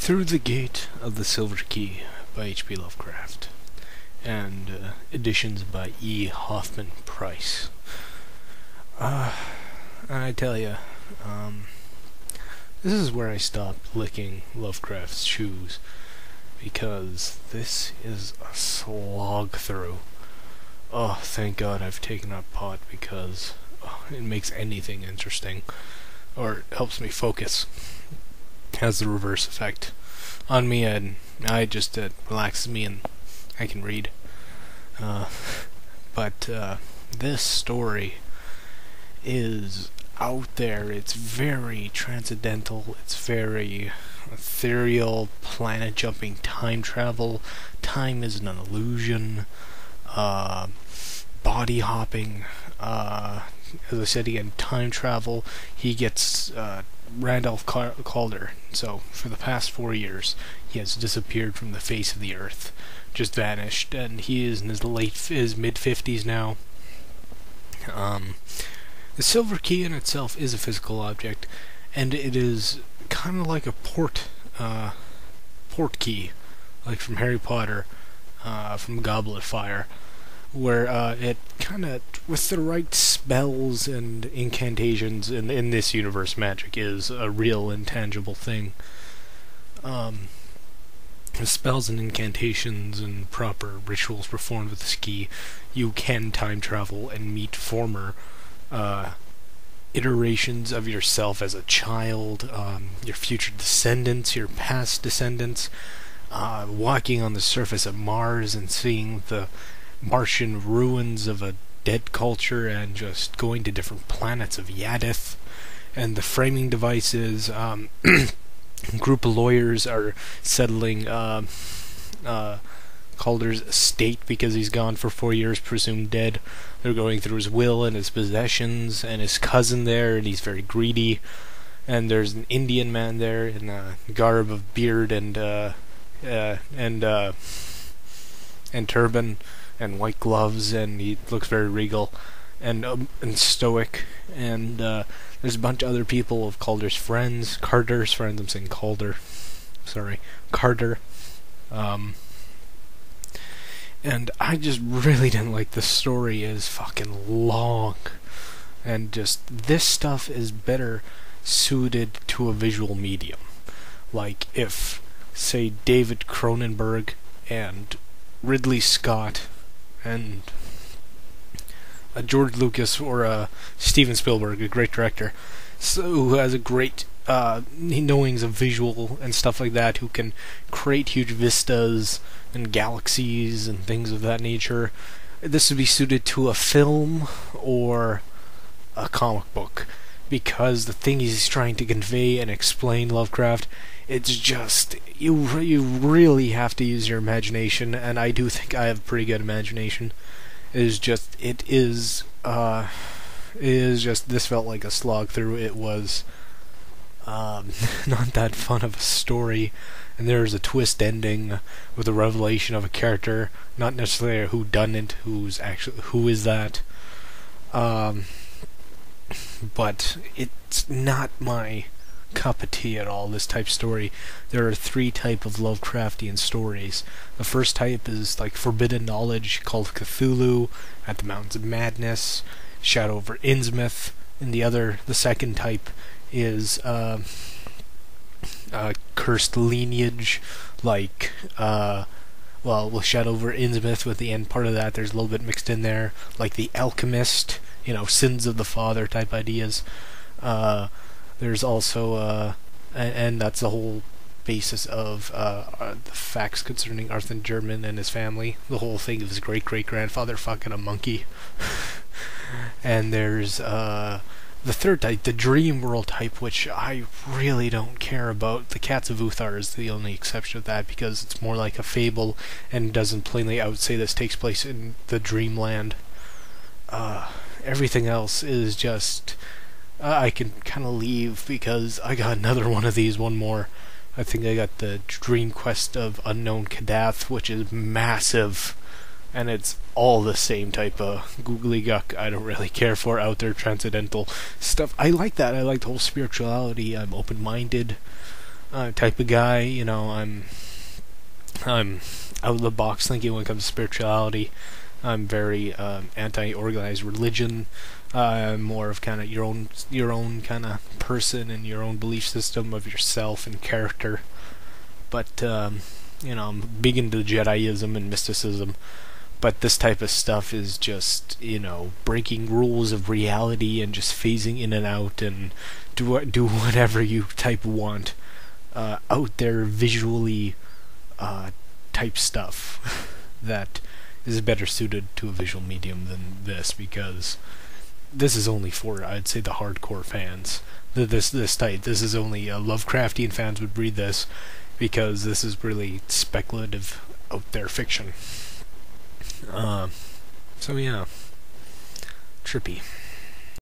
Through the Gate of the Silver Key by H.P. Lovecraft, and editions by E. Hoffman Price. I tell you, this is where I stopped licking Lovecraft's shoes, because this is a slog through. Oh, thank God I've taken up pot, because it makes anything interesting, or it helps me focus. Has the reverse effect on me, and I just relaxes me and I can read. But this story is out there. It's very transcendental. It's very ethereal, planet-jumping time travel. Time is an illusion. Body hopping. As I said again, time travel. He gets Randolph Calder. So, for the past 4 years, he has disappeared from the face of the earth. Just vanished. And he is in his mid-50s now. The Silver Key in itself is a physical object, and it is kind of like a port key, like from Harry Potter, from Goblet of Fire, where it kind of, with the right spells and incantations, in this universe, magic is a real intangible thing. With spells and incantations and proper rituals performed with this key, you can time travel and meet former iterations of yourself as a child, your future descendants, your past descendants, walking on the surface of Mars and seeing the Martian ruins of a dead culture, and just going to different planets of Yadith. And the framing devices, a group of lawyers are settling Calder's estate because he's gone for 4 years, presumed dead. They're going through his will and his possessions, and his cousin there, and he's very greedy. And there's an Indian man there in a garb of beard and turban and white gloves, and he looks very regal and stoic. And there's a bunch of other people of Carter's friends. I'm saying Calder. Sorry, Carter. And I just really didn't like the story. Is fucking long, and just this stuff is better suited to a visual medium. Like if, say, David Cronenberg and Ridley Scott and George Lucas or Steven Spielberg, a great director, who has a great knowings of visual and stuff like that, who can create huge vistas and galaxies and things of that nature. This would be suited to a film or a comic book, because the thing he's trying to convey and explain, Lovecraft, it's just, you really have to use your imagination, and I do think I have a pretty good imagination. It is just, this felt like a slog through. It was not that fun of a story, and there's a twist ending with a revelation of a character, not necessarily a whodunit, who is that, but it's not my cup of tea at all, this type of story. There are 3 types of Lovecraftian stories. The first type is like forbidden knowledge, called Cthulhu, at the Mountains of Madness, Shadow over Innsmouth, and the second type is cursed lineage, like with Shadow over Innsmouth, with the end part of that, there's a little bit mixed in there, like the Alchemist, sins of the father type ideas. There's also and that's the whole basis of the facts concerning Arthur German and his family. The whole thing of his great-great-grandfather fucking a monkey. And there's the third type, the dream world type, which I really don't care about. The Cats of Uthar is the only exception of that, because it's more like a fable and doesn't plainly outsay this takes place in the dreamland. Everything else is just, I can kind of leave, because I got another one of these, one more. I think I got the Dream Quest of Unknown Kadath, which is massive, and it's all the same type of googly guck I don't really care for, out there transcendental stuff. I like that. I like the whole spirituality. I'm open-minded. type of guy. I'm out of the box thinking when it comes to spirituality. I'm very anti-organized religion. I'm more of kind of your own kind of person and your own belief system of yourself and character. But I'm big into Jediism and mysticism. But this type of stuff is just, breaking rules of reality and just phasing in and out and do whatever you type want. Out there visually type stuff that is better suited to a visual medium than this, because this is only for, I'd say, the hardcore fans. This type. This is only Lovecraftian fans would read this, because this is really speculative out there fiction. So yeah, trippy.